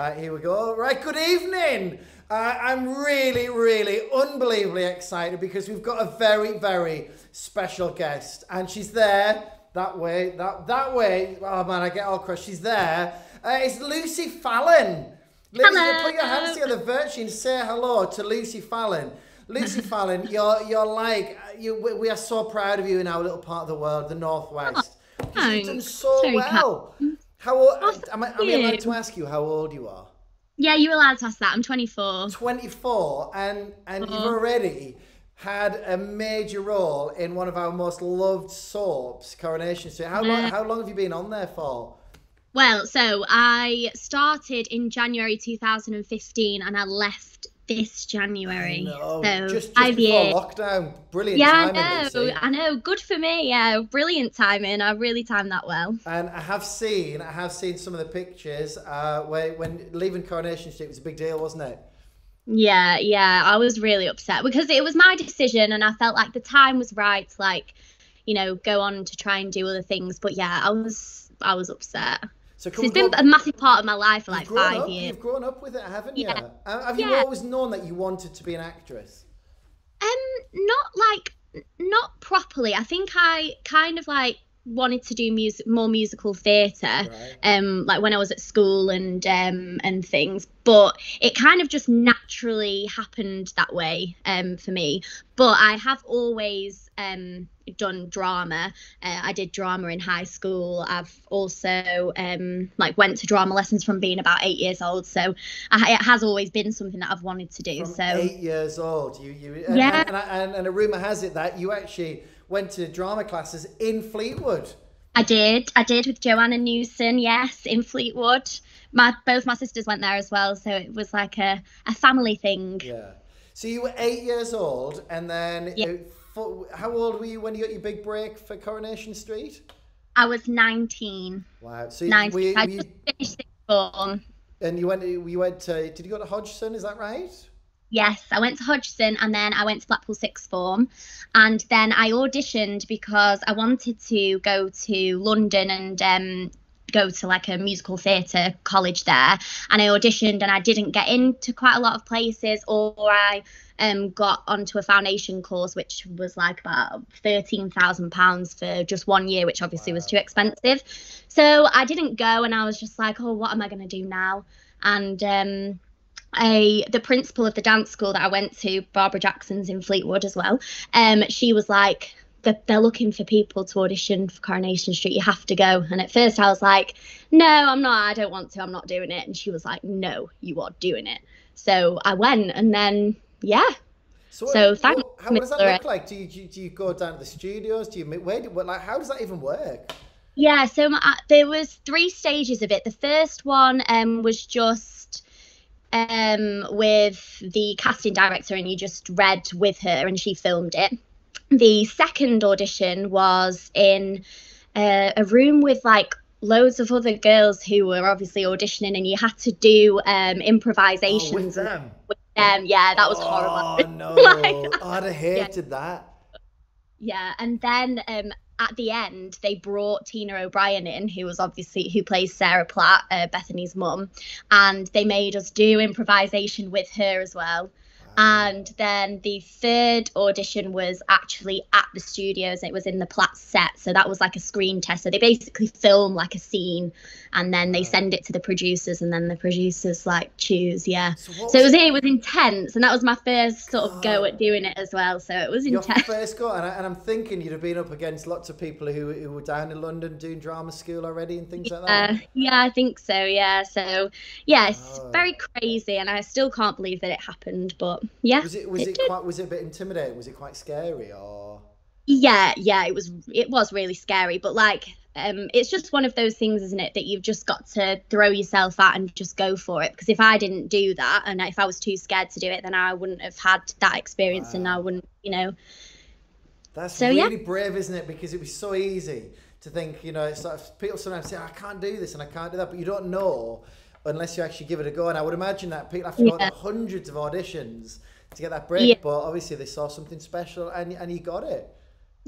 Right, here we go. Right, good evening. I'm really, unbelievably excited because we've got a very special guest, and she's there that way. That way. Oh man, I get all crushed. She's there. It's Lucy Fallon. Hello. Put your hands together virtually and say hello to Lucy Fallon. Lucy Fallon, you're like we are so proud of you in our little part of the world, the Northwest. Because you've done so well. How old? Am I allowed to ask you how old you are? Yeah, you're allowed to ask that. I'm 24. 24, and you've already had a major role in one of our most loved soaps, Coronation Street. How long have you been on there for? Well, so I started in January 2015 and I left this January. No, so just 5 before years. lockdown. Brilliant Yeah, timing, Lucy. I know. Good for me. Yeah, brilliant timing. I really timed that well. And I have seen some of the pictures when leaving Coronation Street was a big deal, wasn't it? Yeah. I was really upset because it was my decision and I felt like the time was right to go on to try and do other things. But yeah, I was upset. So it's been a massive part of my life for like 5 years. You've grown up with it, haven't you? Yeah. Have you always known that you wanted to be an actress? Not properly. I think I kind of like wanted to do more musical theatre, right. Like when I was at school and things. But it kind of just naturally happened that way, for me. But I have always done drama. I did drama in high school. I've also went to drama lessons from being about 8 years old. So it has always been something that I've wanted to do. From 8 years old, and a rumor has it that you actually went to drama classes in Fleetwood. I did with Joanna Newson, yes, in Fleetwood. Both my sisters went there as well, so it was like a family thing. Yeah. So you were 8 years old, and then how old were you when you got your big break for Coronation Street? I was 19. Wow. So 19. I just finished sixth form. And you went to, did you go to Hodgson, is that right? Yes, I went to Hodgson and then I went to Blackpool sixth form, and then I auditioned because I wanted to go to London and go to like a musical theatre college there, and I auditioned and I didn't get into quite a lot of places, or I got onto a foundation course which was like about £13,000 for just 1 year, which obviously was too expensive. So I didn't go, and I was just like, oh, what am I going to do now? And the principal of the dance school that I went to, Barbara Jackson's in Fleetwood as well, she was like, they're looking for people to audition for Coronation Street, you have to go. And at first I was like, no, I'm not, I don't want to, I'm not doing it. And she was like, no, you are doing it. So I went, and then so thanks. How does that look like? Do you go down to the studios? How does that even work? Yeah, so there was 3 stages of it. The first one was just with the casting director, and you just read with her and she filmed it. The second audition was in a room with like loads of other girls who were obviously auditioning, and you had to do improvisations with them. Yeah, that was horrible. Oh no, I'd have hated that. Yeah, and then at the end they brought Tina O'Brien in, who plays Sarah Platt, Bethany's mum, and they made us do improvisation with her as well. And then the third audition was actually at the studios. It was in the Platt set. So that was like a screen test. So they basically film like a scene, and then they send it to the producers, and then the producers like choose. Yeah. So it was intense. And that was my first sort of go at doing it as well. So it was intense. Your first go. And I'm thinking you'd have been up against lots of people who were down in London doing drama school already and things like that. Yeah, I think so. Yeah. So yeah, it's very crazy. And I still can't believe that it happened. But yeah. Was it a bit intimidating? Was it quite scary, or? Yeah, it was really scary, but like it's just one of those things, isn't it, that you've just got to throw yourself at and just go for it. Because if I didn't do that, and if I was too scared to do it, then I wouldn't have had that experience. And I wouldn't, That's really brave, isn't it? Because it was so easy to think, it's like people sometimes say, I can't do this and I can't do that, but you don't know unless you actually give it a go. And I would imagine that people have to go to hundreds of auditions to get that break, but obviously they saw something special and you got it.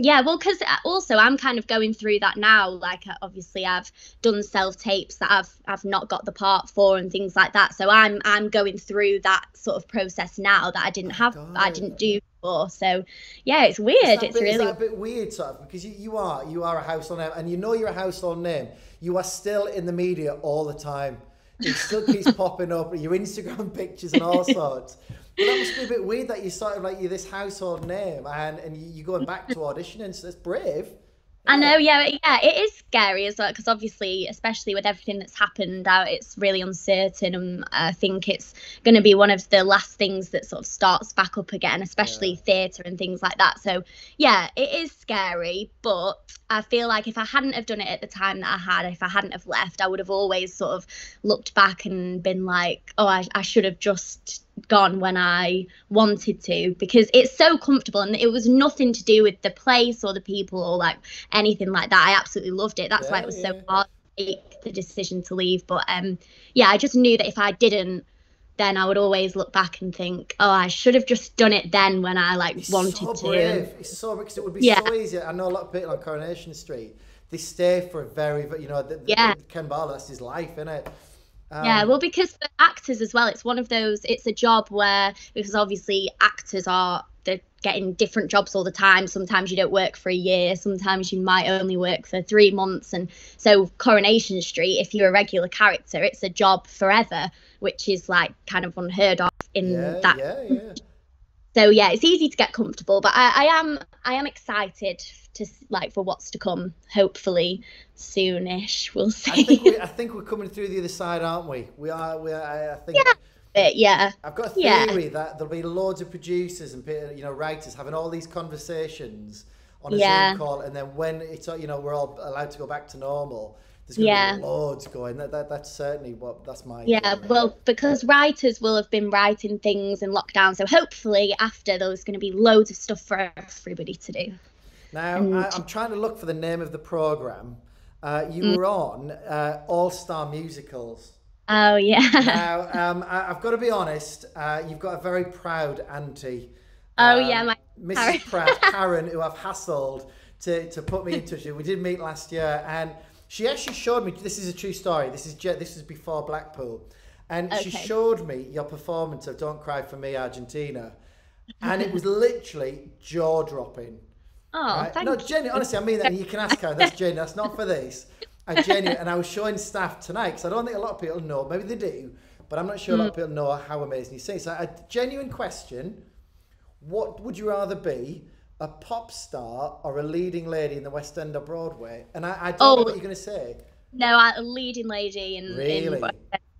Yeah, well, because also I'm kind of going through that now. Like, obviously, I've done self tapes that I've not got the part for and things like that. So I'm going through that sort of process now that I didn't do before. So yeah, it's weird. It's really is that a bit weird, sort of, because you are a household name, and you know you're a household name. You are still in the media all the time. It still keeps popping up, your Instagram pictures and all sorts. But that must be a bit weird that you sort of like, you're this household name and you're going back to auditioning, so that's brave. I know, yeah, it is scary as well because obviously, especially with everything that's happened, it's really uncertain, and I think it's going to be one of the last things that sort of starts back up again, especially theatre and things like that. So yeah, it is scary, but I feel like if I hadn't have done it at the time that I had, if I hadn't have left, I would have always sort of looked back and been like, oh, I should have just gone when I wanted to, because it's so comfortable, and it was nothing to do with the place or the people or like anything like that. I absolutely loved it. That's why it was so hard to make the decision to leave. But yeah, I just knew that if I didn't, then I would always look back and think, oh, I should have just done it then when I like wanted to. It's so brave, because it would be so easy. I know a lot of people on Coronation Street, they stay for a very, you know, Ken Barlow, that's his life, isn't it? Yeah, well, because for actors as well, it's one of those, it's a job where, because obviously actors they're getting different jobs all the time. Sometimes you don't work for a year, sometimes you might only work for 3 months. And so Coronation Street, if you're a regular character, it's a job forever, which is like kind of unheard of in that. Yeah. So yeah, it's easy to get comfortable, but I am excited to like for what's to come. Hopefully soonish, we'll see. I think we're coming through the other side, aren't we? We are. I think. Yeah. I've got a theory that there'll be loads of producers and, you know, writers having all these conversations on a Zoom call, and then when it's, you know, we're all allowed to go back to normal, there's going to be loads going. That's certainly that's my theory. Well, because writers will have been writing things in lockdown, so hopefully after there's going to be loads of stuff for everybody to do. Now, I'm trying to look for the name of the programme. You were on All Star Musicals. Oh, yeah. Now, I've got to be honest, you've got a very proud auntie. Mrs. Pratt, Karen, who I've hassled to put me in touch with. We did meet last year, and she actually showed me, this is a true story, this is before Blackpool, and she showed me your performance of Don't Cry For Me, Argentina, and it was literally jaw-dropping. Oh, right? No, Jenny, honestly, I mean that. You can ask her. That's Jenny. That's not for this. And Jenny, and I was showing staff tonight, because I don't think a lot of people know. Maybe they do, but I'm not sure a lot of people know how amazing you sing. So, a genuine question: what would you rather be, a pop star or a leading lady in the West End or Broadway? And I don't know what you're going to say. No, a leading lady in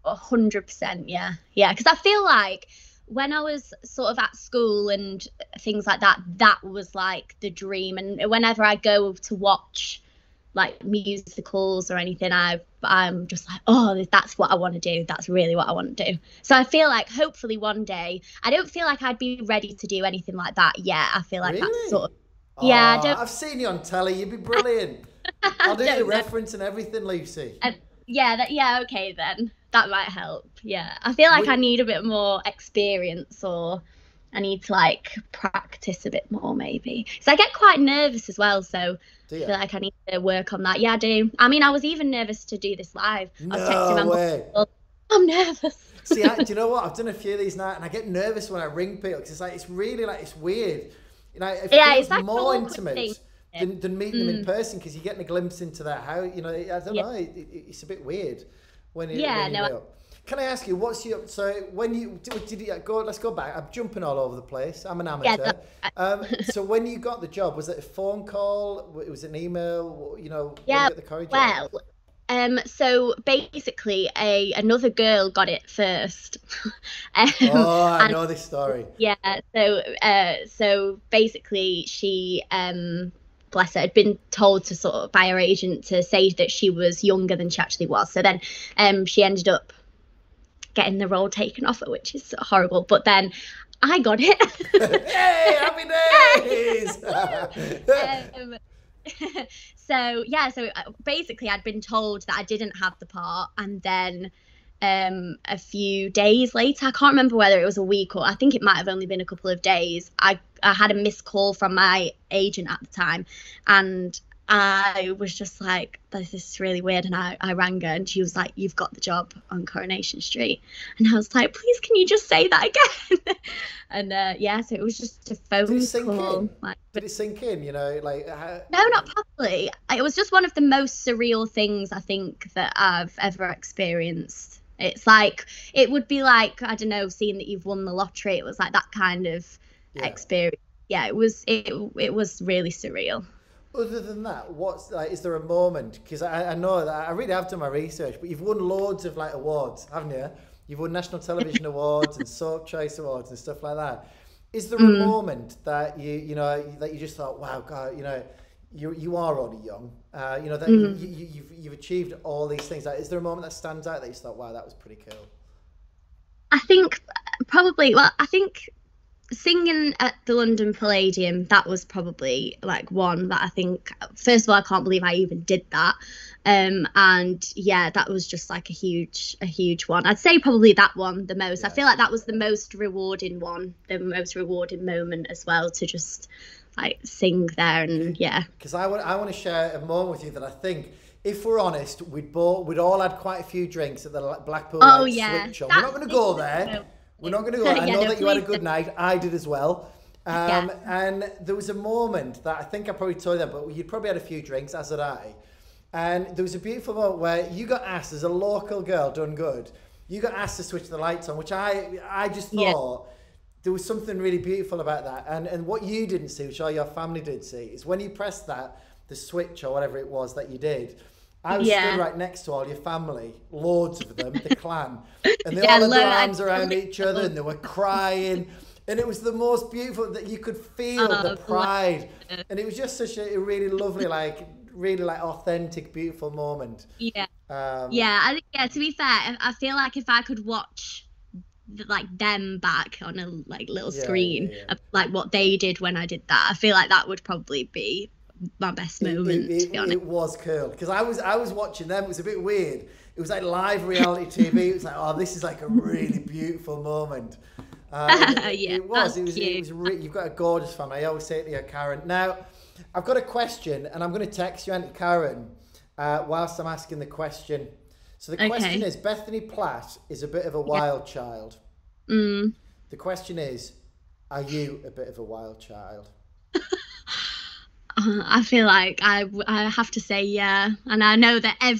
100%. Yeah, because I feel like when I was sort of at school and things like that, that was like the dream. And whenever I go to watch like musicals or anything, I'm just like, oh, that's what I want to do. That's really what I want to do. So I feel like hopefully one day, I don't feel like I'd be ready to do anything like that yet. I feel like that's sort of, I've seen you on telly. You'd be brilliant. I'll do the reference and everything, Lucy. Okay then. That might help. Yeah. I feel like I need a bit more experience, or I need to like practice a bit more maybe. So I get quite nervous as well, so I feel like I need to work on that. Yeah, I do. I mean, I was even nervous to do this live. I was texting my mum, I'm nervous. See, do you know what? I've done a few of these now, and I get nervous when I ring people, because it's really like, it's weird. You know, it's like more intimate than meeting them in person, because you're getting a glimpse into their house. You know, I don't know. It's a bit weird. Can I ask you, what's your, so when you did you go, let's go back, I'm jumping all over the place, I'm an amateur. So when you got the job, was it a phone call, was it an email, you know, when you get the courage? So basically another girl got it first. I know this story. So basically she bless her, had been told to sort of by her agent to say that she was younger than she actually was. So then she ended up getting the role taken off her, which is horrible. But then I got it. Hey, happy days! So basically I'd been told that I didn't have the part, and then a few days later. I can't remember whether it was a week or I think it might have only been a couple of days. I had a missed call from my agent at the time, and I was just like, this is really weird. And I rang her and she was like, you've got the job on Coronation Street. And I was like, please, can you just say that again? And yeah, so it was just a phone call. Like, did it sink in, you know? Like, no, not properly. It was just one of the most surreal things I think that I've ever experienced. It's like, it would be like, I don't know, seeing that you've won the lottery. It was like that kind of experience. Yeah, it was really surreal. Other than that, what's like? Is there a moment? Because I know that I really have done my research, but you've won loads of like awards, haven't you? You've won National Television Awards and Soap Choice Awards and stuff like that. Is there a moment that you know that you just thought, wow, God, you know, you are only young, you know that you've achieved all these things. Like, is there a moment that stands out that you thought, wow, that was pretty cool? I think probably. Well, I think singing at the London Palladium, that was probably like one that I think, first of all, I can't believe I even did that. And yeah, that was just like a huge one. I'd say probably that one the most. I feel like that was the most rewarding one, the most rewarding moment as well, to just like sing there. And yeah, because I want to share a moment with you that I think, if we're honest, we'd all had quite a few drinks at the Blackpool Switch on. We're not going to go there. We're not going to go. I know that you had a good night. I did as well. And there was a moment that I think I probably told you that, but you'd probably had a few drinks, as did I. And there was a beautiful moment where you got asked, as a local girl done good, you got asked to switch the lights on, which I just thought there was something really beautiful about that. And what you didn't see, which all your family did see, is when you pressed the switch or whatever it was that you did, I was stood right next to all your family, loads of them, the clan, and they all had their arms around each other and they were crying, and it was the most beautiful, that you could feel the pride, and it was just such a really lovely, really authentic, beautiful moment. Yeah. I think, to be fair, I feel like if I could watch like them back on a like little screen, of, like what they did when I did that, I feel like that would probably be my best moment, to be honest. It was cool because I was watching them. It was a bit weird. It was like live reality TV. It was like, oh, this is like a really beautiful moment. It was you've got a gorgeous family. I always say it to you, Karen. Now, I've got a question, and I'm going to text you, Auntie Karen, whilst I'm asking the question. So the question is, Bethany Platt is a bit of a wild child. The question is, are you a bit of a wild child? I feel like I have to say yeah, and I know that I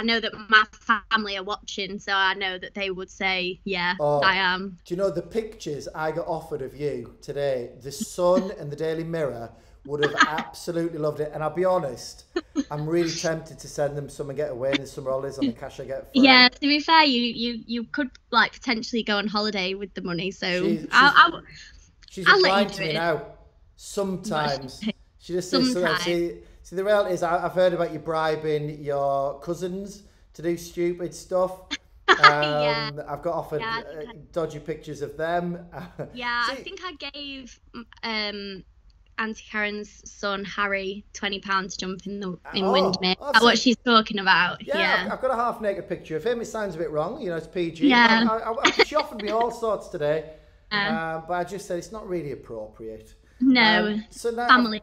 know that my family are watching, so I know that they would say yeah, I am. Do you know the pictures I got offered of you today? The Sun and the Daily Mirror would have absolutely loved it, and I'll be honest, I'm really tempted to send them some and get away in some holidays on the cash I get. Yeah, to be fair, you could like potentially go on holiday with the money, so she's replying to me now. Sometimes. She just says, see, the reality is, I've heard about you bribing your cousins to do stupid stuff. I've got offered dodgy pictures of them. I think I gave Auntie Karen's son Harry £20 to jump in Windermere. That's what she's talking about. Yeah, I've got a half-naked picture of him. It sounds a bit wrong, you know. It's PG. She offered me all sorts today, but I just said it's not really appropriate. No, so now, family.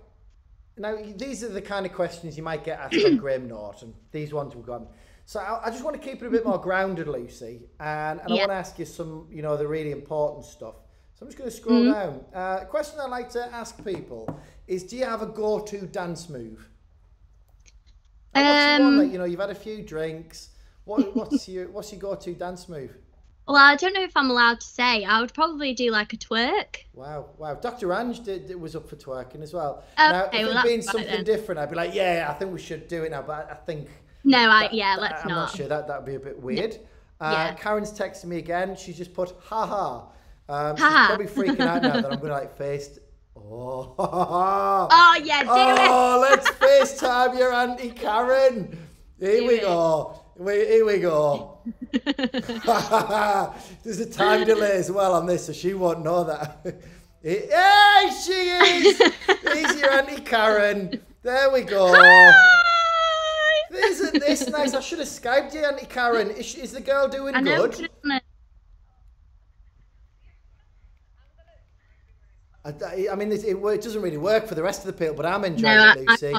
Now, these are the kind of questions you might get asked on Graham Norton. These ones we've gone. So I just want to keep it a bit more grounded, Lucy, and I want to ask you some, you know, the really important stuff. So I'm just going to scroll down. A question I like to ask people is, do you have a go-to dance move? What's one that, you know, you've had a few drinks. What's your go-to dance move? Well, I don't know if I'm allowed to say. I would probably do like a twerk. Wow. Dr. Ange was up for twerking as well. Okay, now, if it'd been something different, I'd be like, yeah, I think we should do it now. But I think... No, let's not. I'm not sure. That would be a bit weird. No. Karen's texting me again. She's just put, ha-ha. She's probably freaking out now that I'm going to like face... Oh, yeah, do it. Oh, let's FaceTime your Auntie Karen. Here we go. There's a time delay as well on this, so she won't know that. Hey, she is! Here's your Auntie Karen. There we go. Hi! There's isn't this nice? I should have Skyped you, Auntie Karen. Is the girl doing I know. good? I mean, it doesn't really work for the rest of the people, but I'm enjoying it, Lucy.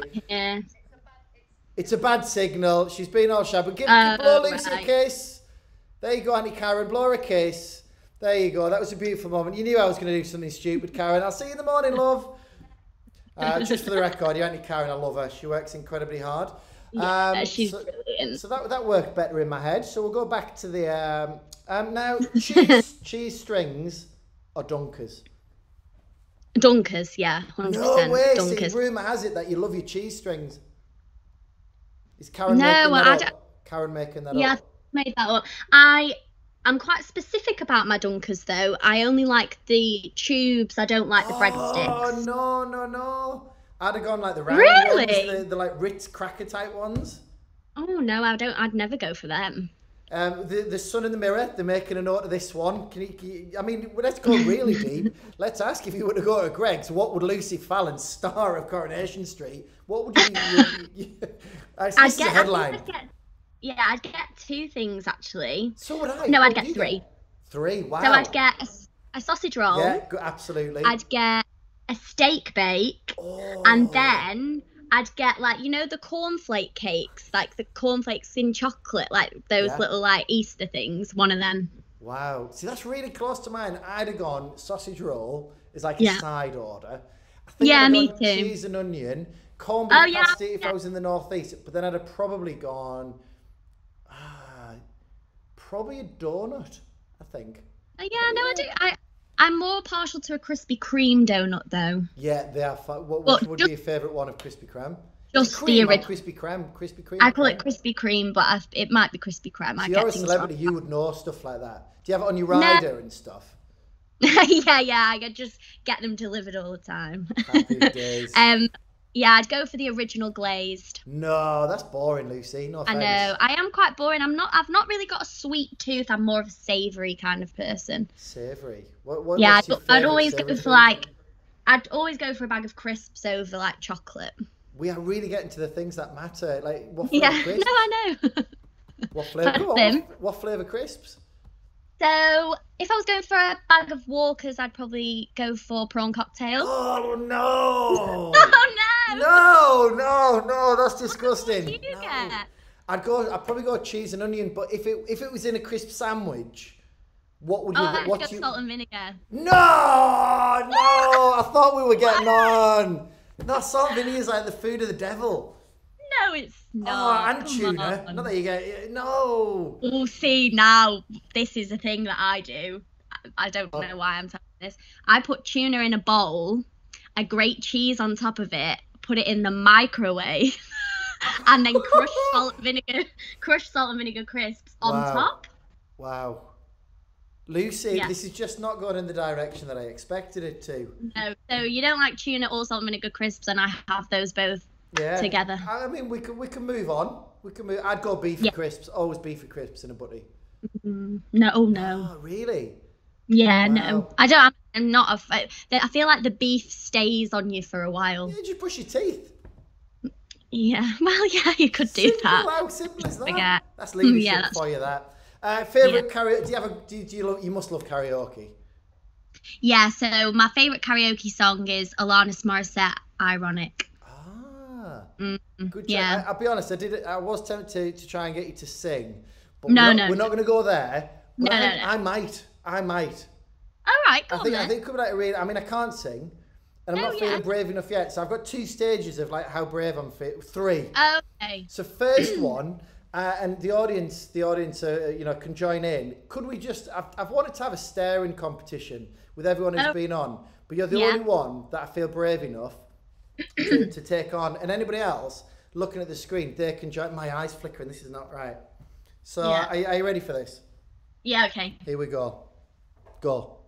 It's a bad signal. She's been all shy, but blow Lucy a kiss. There you go, Auntie Karen. Blow her a kiss. There you go. That was a beautiful moment. You knew I was going to do something stupid, Karen. I'll see you in the morning, love. Just for the record, your Auntie Karen, I love her. She works incredibly hard. She's brilliant. So that worked better in my head. So we'll go back to the now cheese strings or dunkers. Dunkers, yeah, 100%. No way. Dunkers. See, rumour has it that you love your cheese strings. Is Karen Karen making that up? Yeah, I made that up. I'm quite specific about my dunkers though. I only like the tubes. I don't like the breadsticks. Oh no! I'd have gone like the round ones, the like Ritz cracker type ones. Oh no, I don't. I'd never go for them. The Sun in the Mirror, they're making a note of this one. I mean, let's go really deep. Let's ask, if you were to go to Greg's, what would Lucy Fallon, star of Coronation Street, what would you this is a headline. I'd get two things actually. So would I. No, I'd get three. Three, wow. So I'd get a sausage roll. Yeah, absolutely. I'd get a steak bake. And then I'd get like, you know, the cornflake cakes, like the cornflakes in chocolate, like those little like Easter things, one of them. Wow. See, that's really close to mine. I'd have gone sausage roll is like a side order. I think I'd have me gone too. Cheese and onion, corned pasty if I was in the northeast, but then I'd have probably gone probably a donut, I think. I'm more partial to a Krispy Kreme donut though. Yeah, they are fun. Which would be your favourite one of Krispy Kreme? Just the original. Krispy Kreme. I call it Krispy Kreme, but it might be Krispy Kreme. So you're a celebrity, you would know stuff like that. Do you have it on your rider and stuff? yeah, I could just get them delivered all the time. Happy days. Yeah, I'd go for the original glazed. No, that's boring, Lucy. No offense. I know. I am quite boring. I've not really got a sweet tooth. I'm more of a savoury kind of person. Savoury? I'd always go for I'd always go for a bag of crisps over like chocolate. We are really getting to the things that matter. Like what flavour crisps? No, I know. What flavour? What flavour crisps? So if I was going for a bag of Walkers, I'd probably go for prawn cocktail. Oh no! Oh no! No, that's disgusting. What would you get? I'd probably go cheese and onion, but if it was in a crisp sandwich, what would you? I'd go salt and vinegar. No! I thought we were getting on. No, salt and vinegar is like the food of the devil. No, it's not. Oh, and tuna. Not that you get no. Oh, see, now this is a thing that I do. I don't know why I'm telling this. I put tuna in a bowl, I grate cheese on top of it, put it in the microwave, and then crush salt and vinegar crisps on top. Wow. Lucy, this is just not going in the direction that I expected it to. No, so you don't like tuna or salt and vinegar crisps, and I have those both together. I mean, we can move on. I'd go beefy crisps. Always beefy crisps in a butty. No. Oh, really? Yeah, no. I'm not a fan. I feel like the beef stays on you for a while. Yeah, just brush your teeth. Yeah, well, yeah, you could do that. How simple is that? That's leadership for you, that. Favorite karaoke? You must love karaoke. Yeah, so my favorite karaoke song is Alanis Morissette, Ironic. Good. Yeah. I'll be honest. I was tempted to try and get you to sing, but we're not going to go there. No. I might. All right, go on. I think it could be like really. I mean, I can't sing, and I'm not feeling brave enough yet. So I've got 2 stages of like how brave I'm. 3. Okay. So first one, and the audience, can join in. Could we just? I've wanted to have a staring competition with everyone who's been on, but you're the only one that I feel brave enough to take on, and anybody else looking at the screen, they can join. My eyes flickering. This is not right. So are you ready for this? Yeah. Okay. Here we go. Go.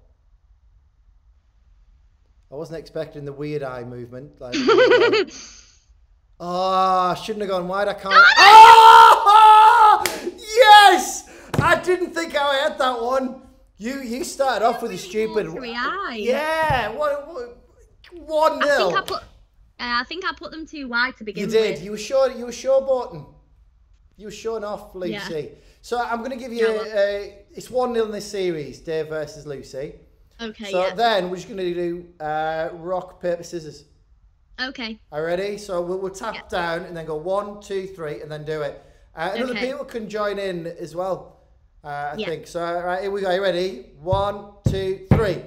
I wasn't expecting the weird eye movement. Like, I shouldn't have gone wide. I can't. Oh! Yes! I didn't think I had that one. You started off with a stupid. Yeah. What? 1-0. I think I put them too wide to begin with. You did. You were showboating. You were showing off, Lucy. Yeah. So I'm going to give you, it's 1-0 in this series, Dave versus Lucy. Okay, So yeah. then we're just going to do rock, paper, scissors. Okay. Are you ready? So we'll tap down and then go 1, 2, 3 and then do it. And other people can join in as well, I think. So, right, here we go. Are you ready? 1, 2, 3.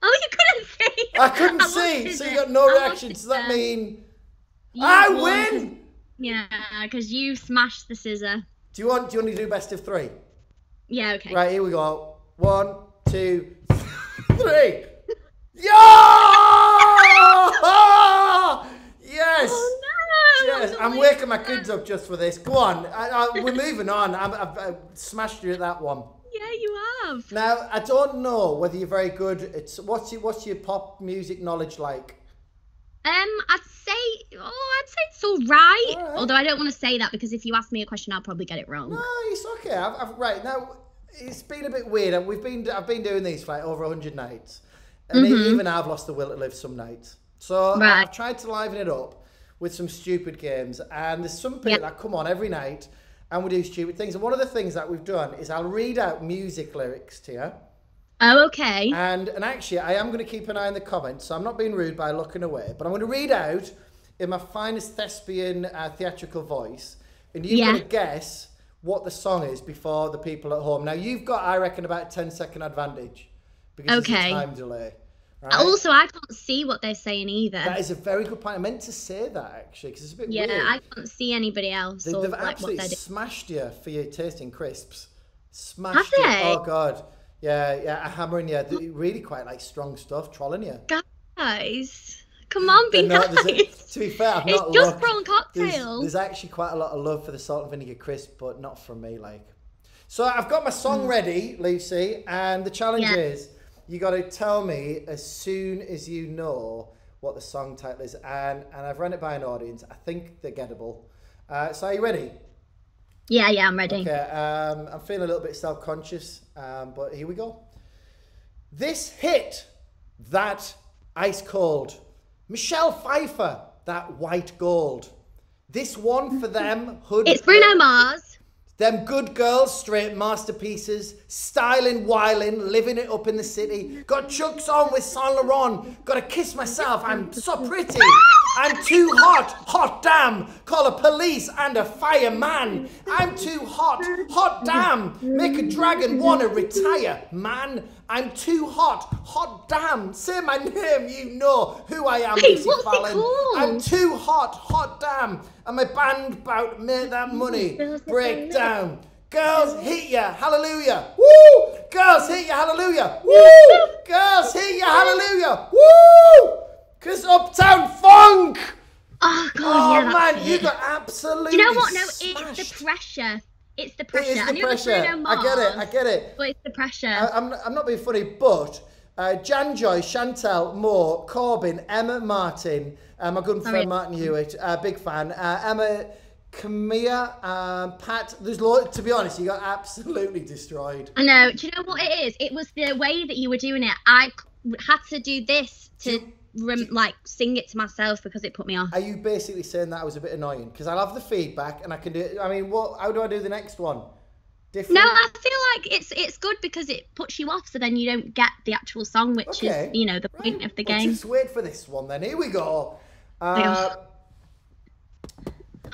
Oh, you couldn't see. I couldn't see, so you got no reaction. Does that mean I win? Yeah, because you smashed the scissor. Do you want to do best of 3? Yeah, okay. Right, here we go. 1, 2, 3. Yo! Yes! Oh, no! Yes, I'm waking my kids up just for this. Go on, we're moving on. I've smashed you at that one. Yeah, you have. Now, I don't know whether you're very good at... What's your pop music knowledge like? I'd say it's all right. Although I don't want to say that because if you ask me a question, I'll probably get it wrong. No, it's okay. Right, now, it's been a bit weird. I've been doing these for like over 100 nights. And even I've lost the will to live some nights. So I've tried to liven it up with some stupid games. And there's some people that come on every night and we do stupid things. And one of the things that we've done is I'll read out music lyrics to you. Oh, okay. And actually, I am going to keep an eye on the comments. So I'm not being rude by looking away. But I'm going to read out in my finest thespian theatrical voice. And you've got to guess what the song is before the people at home. Now, you've got, I reckon, about a 10-second advantage. Because there's a time delay. Right? Also, I can't see what they're saying either. That is a very good point. I meant to say that, actually, because it's a bit weird. Yeah, I can't see anybody else. They've like absolutely smashed you for your tasting crisps. Smashed Have you. they? Oh, God. Yeah, hammering you. They're really quite, like, strong stuff, trolling you. Guys, come on, be nice. To be fair, I've not looked. It's just prawn cocktails. There's actually quite a lot of love for the salt and vinegar crisp, but not from me, like. So I've got my song ready, Lucy, and the challenge is you got to tell me as soon as you know what the song title is, and I've run it by an audience. I think they're gettable. So are you ready? Yeah, I'm ready. Okay, I'm feeling a little bit self-conscious, but here we go. This hit, that ice cold. Michelle Pfeiffer, that white gold. This one for them, hood. It's Bruno Mars. Them good girls, straight masterpieces, styling, whiling, living it up in the city. Got chucks on with Saint Laurent. Gotta kiss myself, I'm so pretty. I'm too hot, hot damn. Call a police and a fireman. I'm too hot, hot damn. Make a dragon wanna retire, man. I'm too hot, hot damn. Say my name, you know who I am, Hey, Lucy what's Fallon. it called? I'm too hot, hot damn. And my band bout make that money break down. Girls hit ya, hallelujah. Woo! Girls hit ya, hallelujah. Woo! Girls hit ya, hallelujah. Woo! Cause Uptown Funk. Oh God, Oh man, you got absolutely. Do you know what? No, smashed. it's the pressure. It's the pressure. It is I the knew pressure. It was Bruno Mars, I get it. But it's the pressure. I'm not being funny, but Jan Joy, Chantel, Moore, Corbin, Emma Martin, my good friend Martin Hewitt, big fan. Emma, Camilla, Pat. There's to be honest, you got absolutely destroyed. I know. Do you know what it is? It was the way that you were doing it. I had to do this to sing it to myself because it put me off. Are you basically saying that I was a bit annoying? Because I'll have the feedback and I can do it. I mean, how do I do the next one? Different? No, I feel like it's good because it puts you off, so then you don't get the actual song, which is the point of the game. Just wait for this one then. Here we go. Oh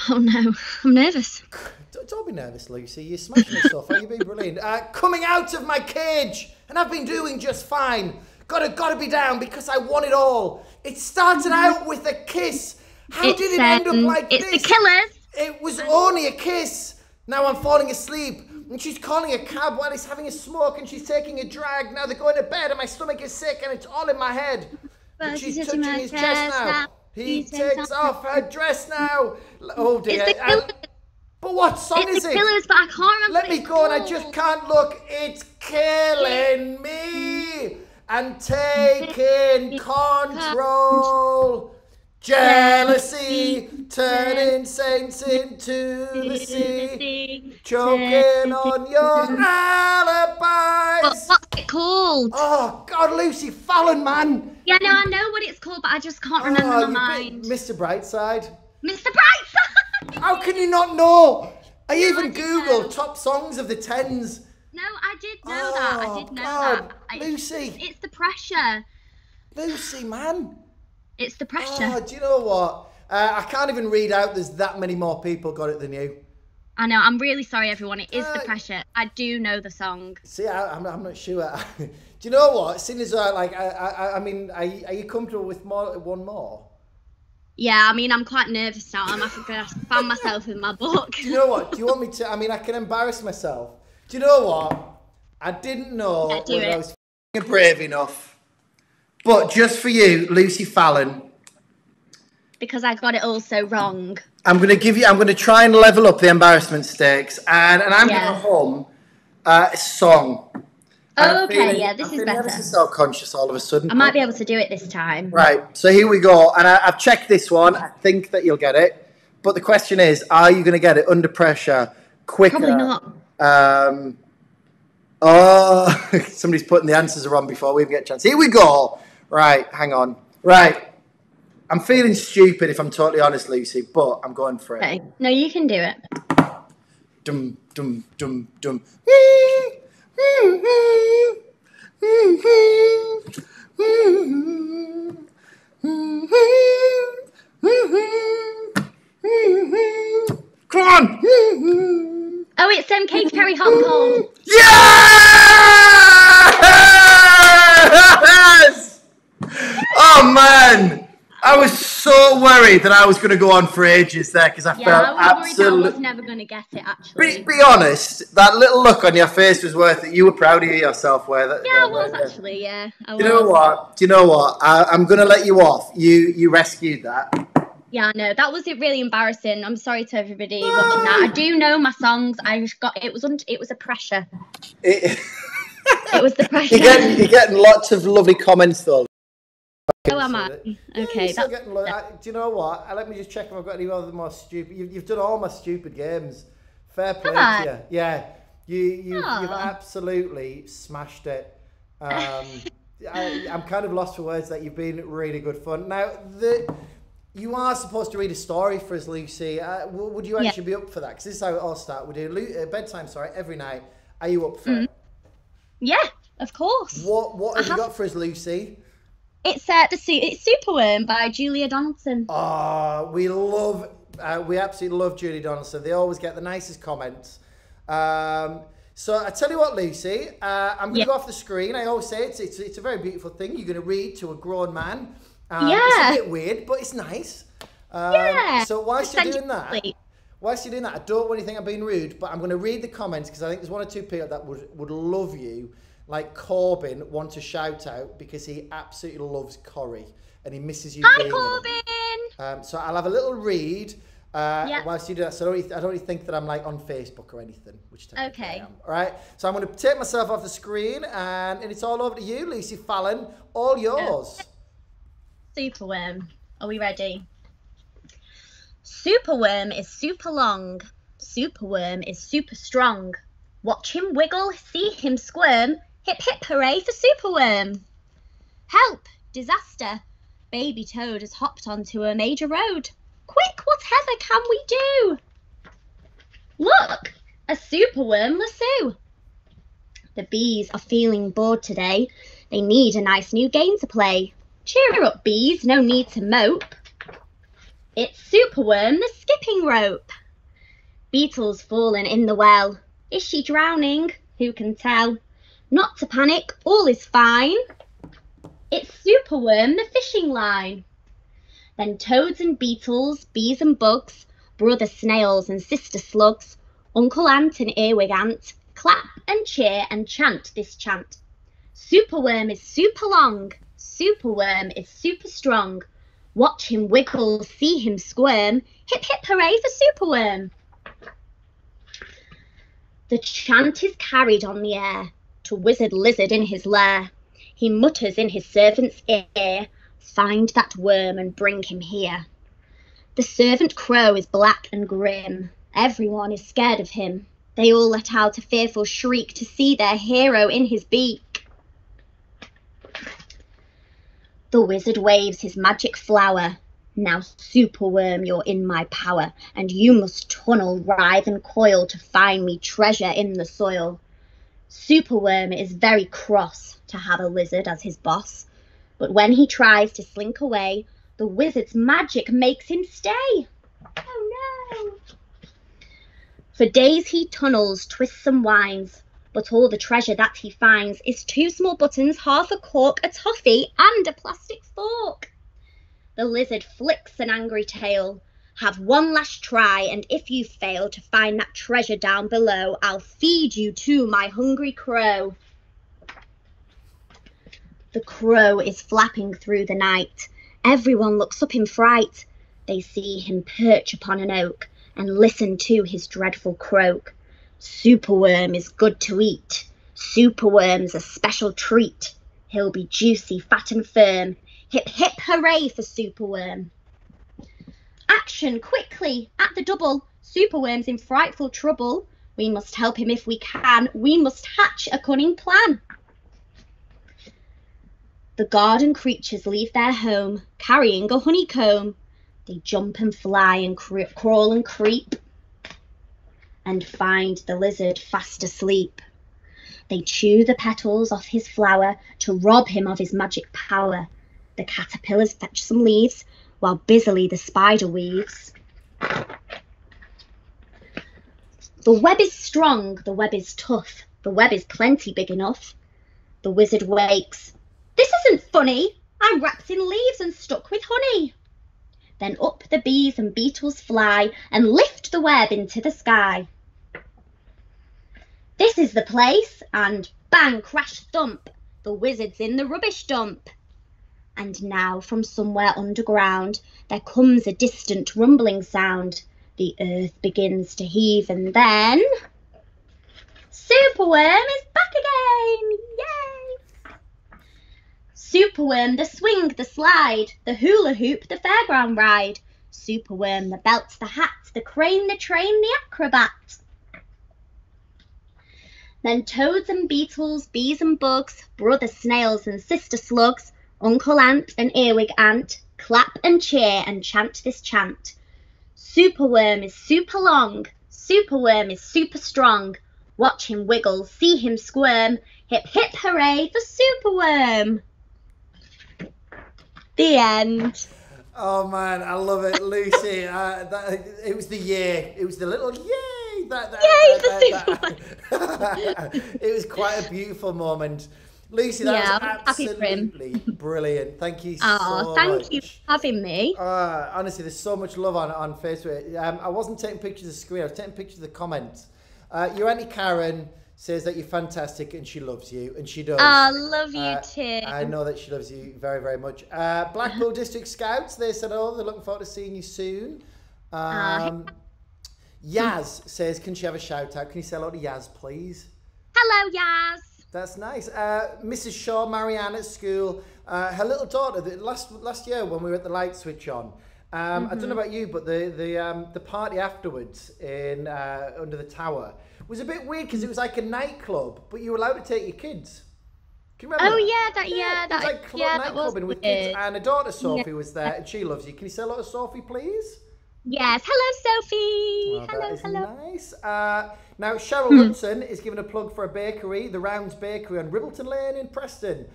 no, I'm nervous. Don't be nervous, Lucy. You're smashing this stuff. You've been brilliant. Coming out of my cage, and I've been doing just fine. Gotta be down because I want it all. It started out with a kiss. How did it end up like this? It's the Killers. It was only a kiss. Now I'm falling asleep. And she's calling a cab while he's having a smoke and she's taking a drag. Now they're going to bed and my stomach is sick and it's all in my head. But she's touching his chest now. He takes off her dress now. Oh dear. It's the Killers. But what song is It's the it? Killers, but I can't remember. Let me go and I just can't look. It's killing me and taking control. Jealousy, turning saints into the sea, choking on your alibis. What's it called? Oh, God, Lucy Fallon, man. Yeah, no, I know what it's called, but I just can't remember my mind. Mr. Brightside. Mr. Brightside! How can you not know? I No, even I didn't Googled know. top songs of the tens. No, I did know that. I did know God, that. Lucy. It's the pressure. Lucy, man. It's the pressure. Oh, do you know what? I can't even read out there's that many more people got it than you. I know. I'm really sorry, everyone. It is the pressure. I do know the song. See, I'm not sure. Do you know what? Seeing as I mean, are you comfortable with one more? Yeah, I mean, I'm quite nervous now. I'm going to fan myself in my book. Do you know what? Do you want me to? I mean, I can embarrass myself. Do you know what? I didn't know whether I was brave enough. But just for you, Lucy Fallon. Because I got it all so wrong. I'm going to try and level up the embarrassment stakes. And I'm going to hum a song. Oh, okay, this is better. I'm feeling self-conscious all of a sudden. I might be able to do it this time. Right, so here we go. And I've checked this one. I think that you'll get it. But the question is, are you going to get it under pressure, quicker? Probably not. Somebody's putting the answers wrong before we even get a chance. Here we go. Right, hang on. Right. I'm feeling stupid if I'm totally honest, Lucy, but I'm going for it. Okay. No, you can do it. Dum, dum, dum, dum. Come on! Oh, it's Katy Perry, Hot and Cold. Yes! Oh man, I was so worried that I was going to go on for ages there because I felt I was absolutely. worried I was never going to get it. Actually, Be honest, that little look on your face was worth it. You were proud of yourself, I was actually. Yeah. I was. Do you know what? I'm going to let you off. You rescued that. Yeah, I know. That was really embarrassing. I'm sorry to everybody watching that. I do know my songs. It was a pressure. It was the pressure. You're getting lots of lovely comments though. Oh, am I? Okay. Do you know what? Let me just check if I've got any other more stupid. You've done all my stupid games. Fair play to you. Yeah, you've absolutely smashed it. I'm kind of lost for words. That you've been really good fun. Now you are supposed to read a story for us, Lucy. Would you actually be up for that? Because this is how it all starts. We do bedtime story every night. Are you up for it? Yeah, of course. What have you got for us, Lucy? It's it's Superworm by Julia Donaldson. Oh, we absolutely love Julie Donaldson. They always get the nicest comments. So I tell you what, Lucy, I'm going to go off the screen. I always say it's a very beautiful thing. You're going to read to a grown man. It's a bit weird, but it's nice. So whilst you're doing that, I don't want you to think I'm being rude, but I'm going to read the comments because I think there's one or two people that would love you. Like Corbin wants a shout out because he absolutely loves Corrie and he misses you. Hi, Corbin. So I'll have a little read whilst you do that. So I don't really think that I'm like on Facebook or anything, which technically I am. All right. So I'm going to take myself off the screen and it's all over to you, Lucy Fallon. All yours. Superworm. Are we ready? Superworm is super long. Superworm is super strong. Watch him wiggle, see him squirm. Hip hip hooray for Superworm. Help! Disaster! Baby Toad has hopped onto a major road. Quick, whatever can we do? Look! A Superworm lasso. The bees are feeling bored today. They need a nice new game to play. Cheer up, bees, no need to mope. It's Superworm the skipping rope. Beetle's fallen in the well. Is she drowning? Who can tell? Not to panic, all is fine. It's Superworm the fishing line. Then toads and beetles, bees and bugs, brother snails and sister slugs, Uncle Ant and Earwig Ant, clap and cheer and chant this chant. Superworm is super long. Superworm is super strong. Watch him wiggle, see him squirm. Hip hip hooray for Superworm. The chant is carried on the air to Wizard Lizard in his lair. He mutters in his servant's ear, find that worm and bring him here. The servant crow is black and grim. Everyone is scared of him. They all let out a fearful shriek to see their hero in his beak. The wizard waves his magic flower. Now, Superworm, you're in my power, and you must tunnel, writhe, and coil to find me treasure in the soil. Superworm is very cross to have a lizard as his boss, but when he tries to slink away, the wizard's magic makes him stay. Oh no! For days he tunnels, twists and winds, but all the treasure that he finds is 2 small buttons, half a cork, a toffee, and a plastic fork. The lizard flicks an angry tail. Have one last try, and if you fail to find that treasure down below, I'll feed you to my hungry crow. The crow is flapping through the night. Everyone looks up in fright. They see him perch upon an oak and listen to his dreadful croak. Superworm is good to eat. Superworm's a special treat. He'll be juicy, fat and firm. Hip, hip, hooray for Superworm. Action, quickly, at the double. Superworm's in frightful trouble. We must help him if we can. We must hatch a cunning plan. The garden creatures leave their home, carrying a honeycomb. They jump and fly and crawl and creep, and find the lizard fast asleep. They chew the petals off his flower to rob him of his magic power. The caterpillars fetch some leaves, while busily the spider weaves. The web is strong, the web is tough, the web is plenty big enough. The wizard wakes. This isn't funny, I'm wrapped in leaves and stuck with honey. Then up the bees and beetles fly and lift the web into the sky. This is the place, and bang, crash, thump, the wizard's in the rubbish dump. And now from somewhere underground there comes a distant rumbling sound. The earth begins to heave, and then Superworm is back again! Yay! Superworm, the swing, the slide, the hula hoop, the fairground ride. Superworm, the belt, the hat, the crane, the train, the acrobat. Then toads and beetles, bees and bugs, brother snails and sister slugs, Uncle Ant and Earwig Ant, clap and cheer and chant this chant. Superworm is super long, Superworm is super strong. Watch him wiggle, see him squirm, hip hip hooray for Superworm. The end. Oh man, I love it, Lucy. It was the yay. It was the little yay. It was quite a beautiful moment. Lucy, that was absolutely brilliant. Thank you so much. Thank you for having me. Honestly, there's so much love on Facebook. I wasn't taking pictures of the screen. I was taking pictures of the comments. Your Auntie Karen says that you're fantastic and she loves you, and she does. I love you too. I know that she loves you very, very much. Blackpool District Scouts, they said, oh, they're looking forward to seeing you soon. Yaz says, can she have a shout out? Can you say hello to Yaz, please? Hello, Yaz. That's nice. Mrs. Shaw, Marianne at school, her little daughter, last year when we were at the light switch on, I don't know about you, but the party afterwards in under the tower was a bit weird because it was like a nightclub, but you were allowed to take your kids. Can you remember? Oh yeah, it was like nightclubbing with kids, and her daughter Sophie was there, and she loves you. Can you say hello to Sophie, please? Yes. Hello, Sophie. Well, hello. Nice. Now Cheryl Hudson is giving a plug for a bakery, the Rounds Bakery on Ribbleton Lane in Preston.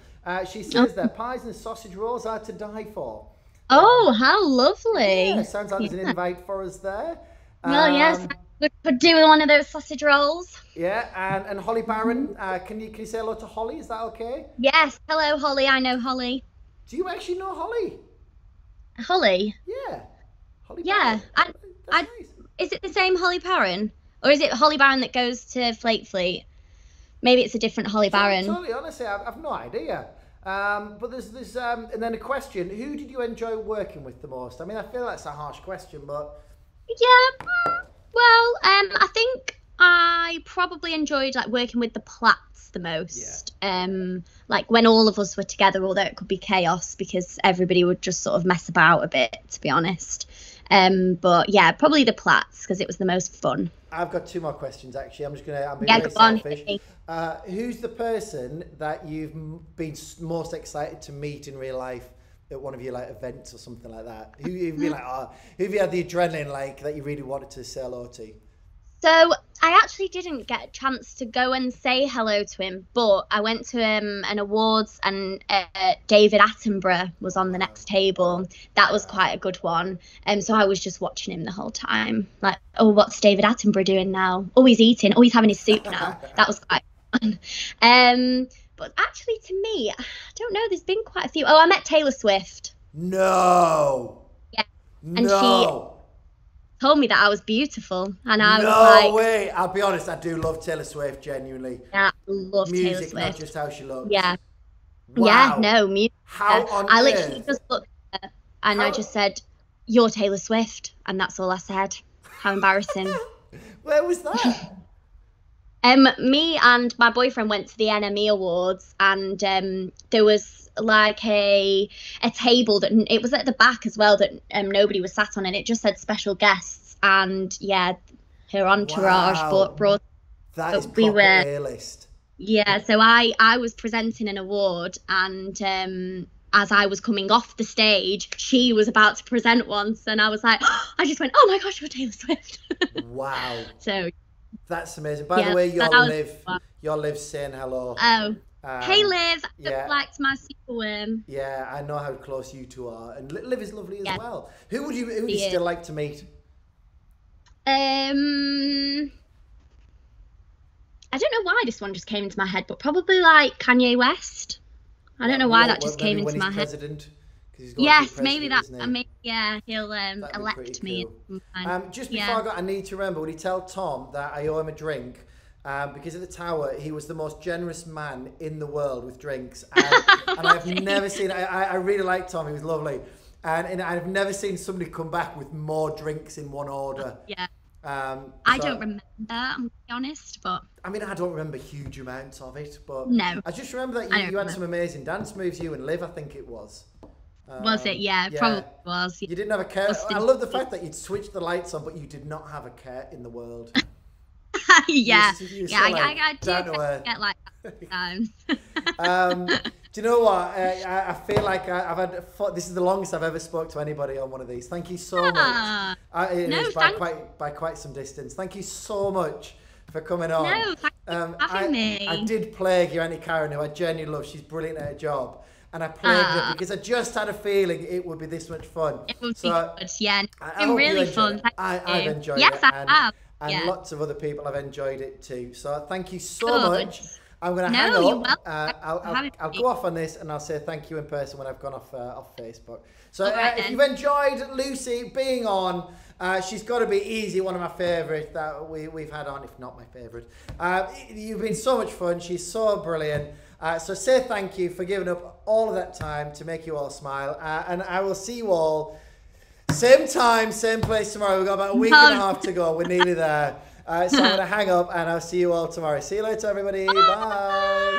She says their pies and sausage rolls are to die for. Oh, how lovely! Yeah, sounds like there's an invite for us there. Well, yes, we could do one of those sausage rolls. Yeah, and Holly Barron, can you say hello to Holly? Is that okay? Yes, hello Holly. I know Holly. Do you actually know Holly? Holly? Yeah, Holly. Yeah, Barron. Nice. Is it the same Holly Barron, or is it Holly Barron that goes to Flake Fleet? Maybe it's a different Holly Barron. Totally, honestly, I've no idea. But there's and then a question: who did you enjoy working with the most? I mean, I feel that's a harsh question, but yeah. Well, I think I probably enjoyed like working with the Platts the most. Yeah. Like when all of us were together, although it could be chaos because everybody would just sort of mess about a bit, to be honest. But yeah, probably the Platts because it was the most fun. I've got 2 more questions actually. I'm being very selfish. Who's the person that you've been most excited to meet in real life at one of your like events or something like that? Who have you like? Who have you had the adrenaline like that you really wanted to say hello to? So I actually didn't get a chance to go and say hello to him, but I went to an awards and David Attenborough was on the next table. That was quite a good one. So I was just watching him the whole time. Like, oh, what's David Attenborough doing now? Oh, he's eating. Oh, he's having his soup now. That was quite fun. But actually, to me, I don't know. There's been quite a few. Oh, I met Taylor Swift. No. Yeah. And no. She told me that I was beautiful, and I was no like, way. I'll be honest, I do love Taylor Swift, genuinely. Yeah, I love music, Taylor Swift. not just how she looks. Yeah. Wow. Yeah, no, music. How on I earth? literally just looked at her and I just said, "You're Taylor Swift," and that's all I said. How embarrassing. Where was that? Me and my boyfriend went to the NME Awards, and there was like a table that it was at the back as well that nobody was sat on, and it just said special guests, and yeah, her entourage brought. That is proper A-list. Yeah, so I was presenting an award, and as I was coming off the stage, she was about to present one, and I was like, I just went, oh my gosh, you're Taylor Swift. Wow. So. That's amazing. By the way, your Liv saying hello. Oh. Hey Liv, yeah. liked my superworm. Yeah, I know how close you two are, and Liv is lovely as well. Who would you still like to meet? I don't know why this one just came into my head, but probably like Kanye West. I don't know why that just came into my head. President, yes, maybe that. Yeah, he'll elect me. Cool. Just before I go, I need to remember, would he tell Tom that I owe him a drink? Because at the Tower, he was the most generous man in the world with drinks. And I've never seen, I really like Tom, he was lovely. And I've never seen somebody come back with more drinks in one order. Yeah. I don't remember, I'm to be honest, but... I mean, I don't remember huge amounts of it, but... No. I just remember that you had some amazing dance moves, you and Liv, I think it was. Was it? Yeah, probably was. You didn't have a care. I love the fact that you'd switch the lights on, but you did not have a care in the world. Yeah. I do get like that sometimes. Do you know what? I feel like I've had... This is the longest I've ever spoke to anybody on one of these. Thank you so much. It is by quite some distance. Thank you so much for coming on. No, thank you for having me. I did plague your Auntie Karen, who I genuinely love. She's brilliant at her job. And I plagued her because I just had a feeling it would be this much fun. It would be good, yeah. It's been really fun. I've enjoyed it. Yes, I have. And lots of other people have enjoyed it too. So thank you so much. I'm going to hang up. I'll go off on this and I'll say thank you in person when I've gone off Facebook. So if you've enjoyed Lucy being on, she's got to be easy one of my favourites that we've had on, if not my favourite. You've been so much fun. She's so brilliant. So say thank you for giving up all of that time to make you all smile. And I will see you all same time, same place tomorrow. We've got about a week and a half to go. We're nearly there. So I'm going to hang up and I'll see you all tomorrow. See you later, everybody. Bye.